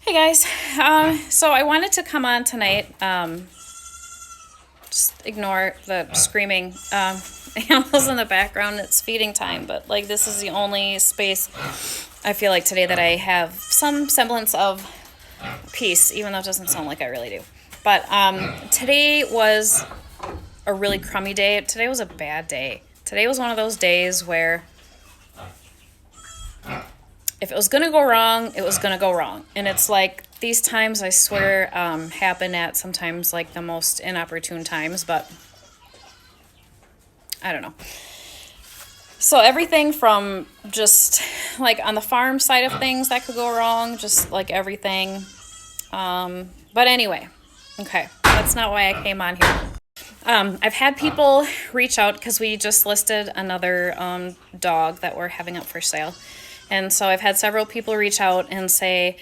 Hey guys, so I wanted to come on tonight. Just ignore the screaming animals in the background. It's feeding time, but like this is the only space I feel like today that I have some semblance of peace, even though it doesn't sound like I really do. But today was a really crummy day. Today was a bad day. Today was one of those days where if it was gonna go wrong, it was gonna go wrong. And it's like these times, I swear, happen at sometimes like the most inopportune times, but I don't know. So everything from just like on the farm side of things that could go wrong, just like everything. But anyway, okay, that's not why I came on here. I've had people reach out because we just listed another dog that we're having up for sale. And so I've had several people reach out and say,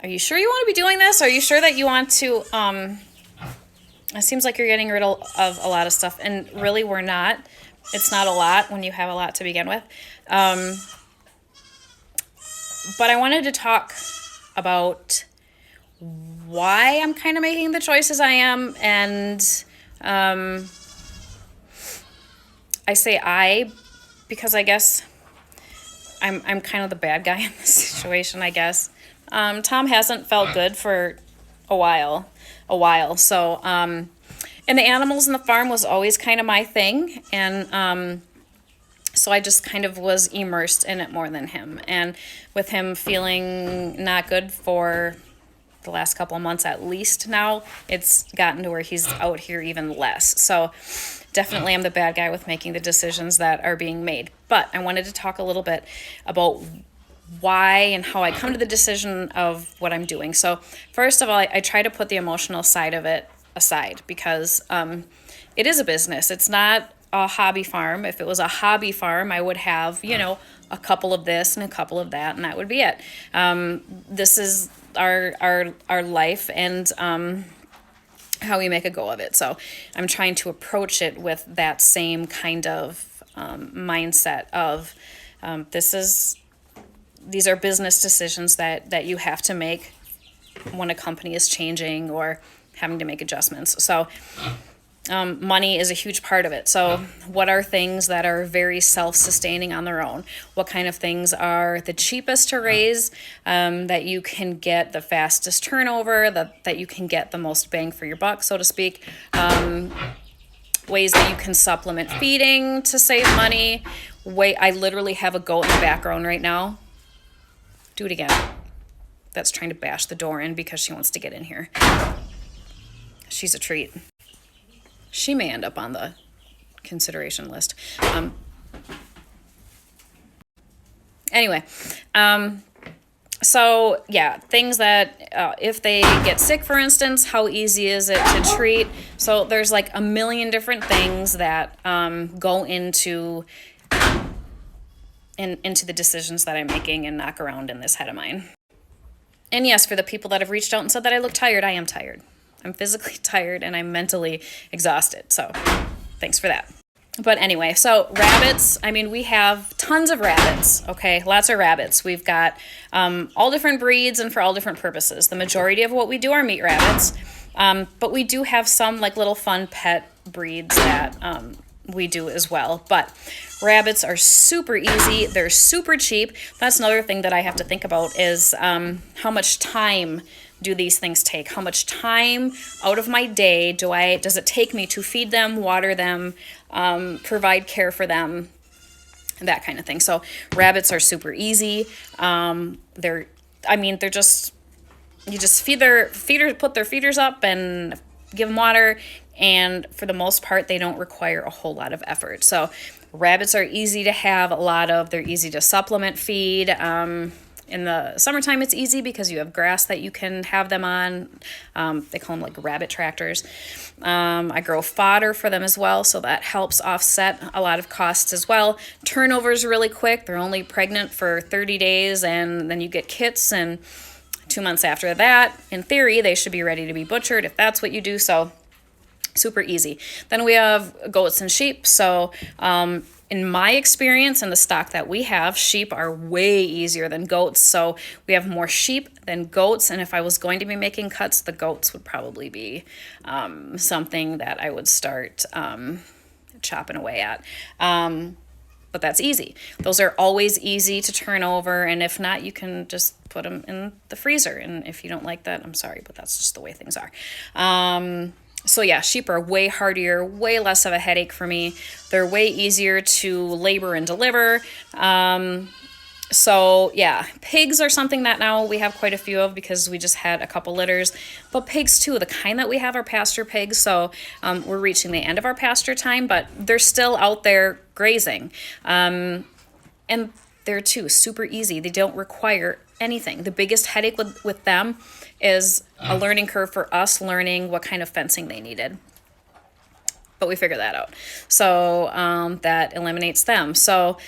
are you sure you want to be doing this? Are you sure that you want to, it seems like you're getting rid of a lot of stuff. And really, we're not. It's not a lot when you have a lot to begin with. But I wanted to talk about why I'm kind of making the choices I am. And I say I because I guess I'm kind of the bad guy in this situation, I guess. Tom hasn't felt good for a while. So, and the animals in the farm was always kind of my thing. And so I just kind of was immersed in it more than him. And with him feeling not good for the last couple of months at least now, it's gotten to where he's out here even less. So definitely I'm the bad guy with making the decisions that are being made. But I wanted to talk a little bit about why and how I come to the decision of what I'm doing. So first of all, I try to put the emotional side of it aside because it is a business. It's not a hobby farm. If it was a hobby farm, I would have, a couple of this and a couple of that, and that would be it. This is our life and how we make a go of it. So I'm trying to approach it with that same kind of mindset of these are business decisions that you have to make when a company is changing or having to make adjustments. So money is a huge part of it. So what are things that are very self-sustaining on their own? What kind of things are the cheapest to raise, that you can get the fastest turnover, that you can get the most bang for your buck, so to speak? Ways that you can supplement feeding to save money. I literally have a goat in the background right now. Do it again. That's trying to bash the door in because she wants to get in here. She's a treat. She may end up on the consideration list. Anyway, so yeah, things that if they get sick, for instance, how easy is it to treat? So there's like a million different things that go into the decisions that I'm making and knock around in this head of mine. And yes, for the people that have reached out and said that I look tired, I am tired. I'm physically tired and I'm mentally exhausted. So thanks for that. But anyway, so rabbits, we have tons of rabbits, okay? Lots of rabbits. We've got all different breeds and for all different purposes. The majority of what we do are meat rabbits, but we do have some like little fun pet breeds that we do as well. But rabbits are super easy. They're super cheap. That's another thing that I have to think about is how much time do these things take? How much time out of my day does it take me to feed them, water them, provide care for them, that kind of thing. So rabbits are super easy. They're just, you just put their feeders up and give them water. And for the most part, they don't require a whole lot of effort. So rabbits are easy to have they're easy to supplement feed. In the summertime, it's easy because you have grass that you can have them on. They call them like rabbit tractors. I grow fodder for them as well, so that helps offset a lot of costs as well. Turnover's really quick. They're only pregnant for 30 days, and then you get kits, and 2 months after that, in theory, they should be ready to be butchered if that's what you do. So super easy. Then we have goats and sheep. So in my experience and the stock that we have, sheep are way easier than goats. So we have more sheep than goats. And if I was going to be making cuts, the goats would probably be something that I would start chopping away at. But that's easy. Those are always easy to turn over. And if not, you can just put them in the freezer. And if you don't like that, I'm sorry, but that's just the way things are. So yeah, sheep are way hardier, way less of a headache for me. They're way easier to labor and deliver. So yeah, pigs are something that now we have quite a few of because we just had a couple litters. But pigs too, the kind that we have are pasture pigs. So we're reaching the end of our pasture time, but they're still out there grazing. And they're too super easy. They don't require anything. The biggest headache with them is a learning curve for us learning what kind of fencing they needed. But we figured that out. So that eliminates them. So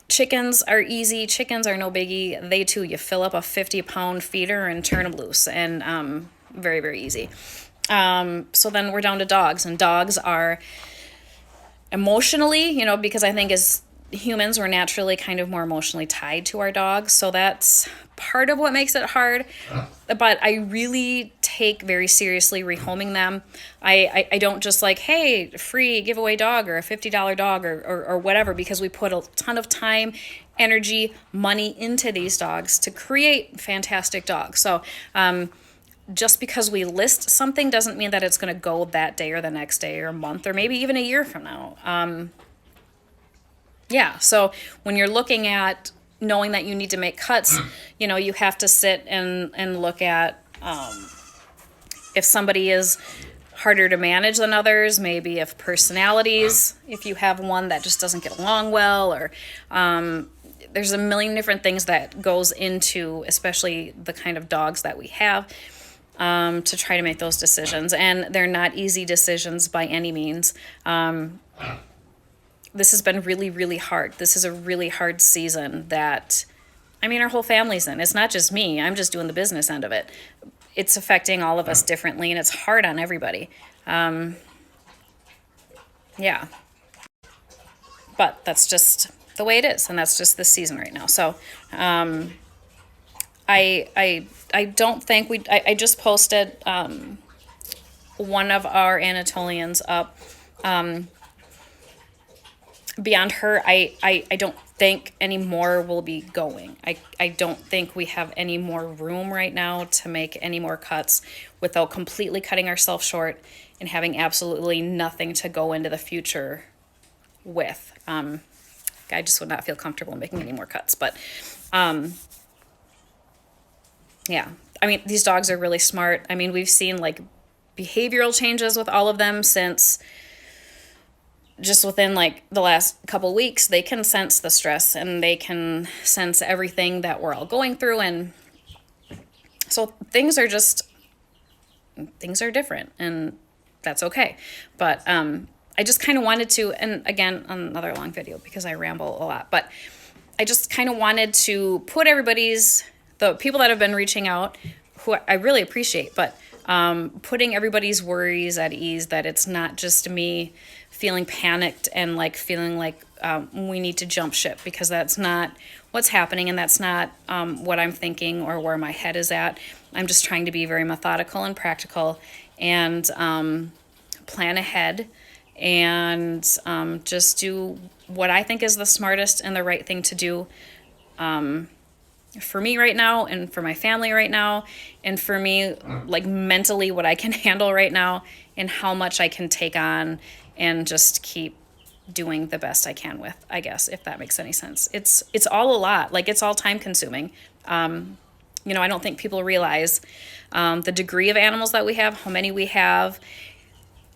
chickens are easy. Chickens are no biggie. They too, you fill up a 50-pound feeder and turn them loose. And very, very easy. So then we're down to dogs. And dogs are emotionally, because I think as humans, we're naturally kind of more emotionally tied to our dogs. So that's part of what makes it hard. But I really take very seriously rehoming them. I don't just like, hey, free giveaway dog or a $50 dog or whatever, because we put a ton of time, energy, money into these dogs to create fantastic dogs. So just because we list something doesn't mean that it's going to go that day or the next day or a month or maybe even a year from now. Yeah, so when you're looking at knowing that you need to make cuts, you have to sit and look at if somebody is harder to manage than others, maybe if personalities, if you have one that just doesn't get along well, or there's a million different things that goes into, especially the kind of dogs that we have, to try to make those decisions. And they're not easy decisions by any means. This has been really, really hard. This is a really hard season that, our whole family's in. It's not just me. I'm just doing the business end of it. It's affecting all of us differently, and it's hard on everybody. Yeah. But that's just the way it is, and that's just this season right now. So I don't think I just posted one of our Anatolians up. Beyond her, I don't think any more will be going. I don't think we have any more room right now to make any more cuts without completely cutting ourselves short and having absolutely nothing to go into the future with. I just would not feel comfortable making any more cuts. But yeah, these dogs are really smart. We've seen like behavioral changes with all of them since just within like the last couple weeks. They can sense the stress and they can sense everything that we're all going through. And so things are different, and that's okay. But I just kind of wanted to, and again, another long video because I ramble a lot, but I just kind of wanted to put the people that have been reaching out, who I really appreciate, but putting everybody's worries at ease, that it's not just me feeling panicked and like feeling like we need to jump ship, because that's not what's happening, and that's not what I'm thinking or where my head is at. I'm just trying to be very methodical and practical and plan ahead and just do what I think is the smartest and the right thing to do for me right now, and for my family right now, and for me, like mentally, what I can handle right now and how much I can take on and just keep doing the best I can with, I guess, if that makes any sense. It's all a lot. Like, it's all time consuming. I don't think people realize the degree of animals that we have, how many we have,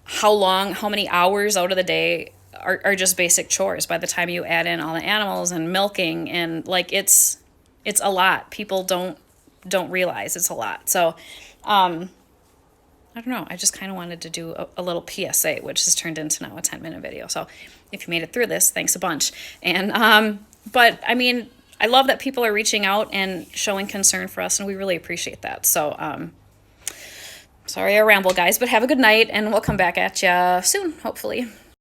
how many hours out of the day are just basic chores by the time you add in all the animals and milking, and like it's a lot. People don't realize it's a lot. So I don't know. I just kind of wanted to do a little PSA, which has turned into now a 10-minute video. So if you made it through this, thanks a bunch. And but I love that people are reaching out and showing concern for us, and we really appreciate that. So sorry I ramble, guys, but have a good night, and we'll come back at you soon, hopefully.